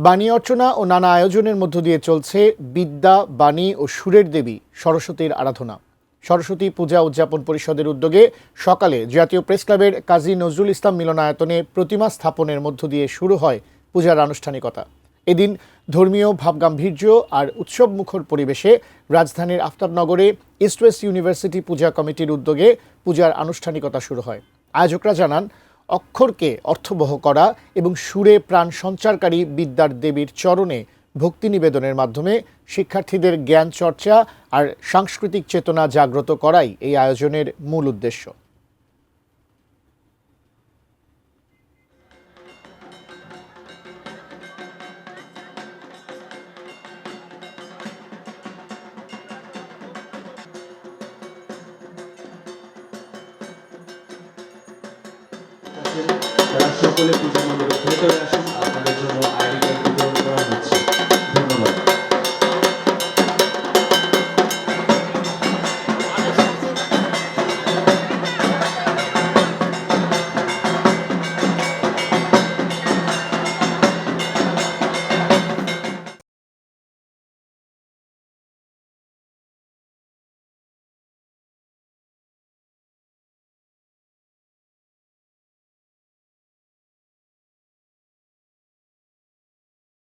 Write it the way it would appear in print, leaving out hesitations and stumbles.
বাণী অর্চনা ও নানা আয়োজনের মধ্য দিয়ে চলছে বিদ্যা, বাণী ও সুরের দেবী সরস্বতীর আরাধনা। সরস্বতী পূজা উদযাপন পরিষদের উদ্যোগে সকালে জাতীয় প্রেস ক্লাবের কাজী নজরুল ইসলাম মিলনায়তনে প্রতিমা স্থাপনের মধ্য দিয়ে শুরু হয় পূজার আনুষ্ঠানিকতা। এদিন ধর্মীয় ভাবগাম্ভীর্য আর উৎসবমুখর পরিবেশে রাজধানীর আফতাবনগরে ইস্ট ওয়েস্ট ইউনিভার্সিটি পূজা কমিটির উদ্যোগে পূজার আনুষ্ঠানিকতা শুরু হয়। আয়োজকরা জানান, অক্ষরকে অর্থবহ করা এবং সুরে প্রাণ সঞ্চারকারী বিদ্যার দেবীর চরণে ভক্তি নিবেদনের মাধ্যমে শিক্ষার্থীদের জ্ঞান চর্চা আর সাংস্কৃতিক চেতনা জাগ্রত করাই এই আয়োজনের মূল উদ্দেশ্য। তারা সকলে পূজা মণ্ডপের ভেতরে আসুন, আপনাদের জন্য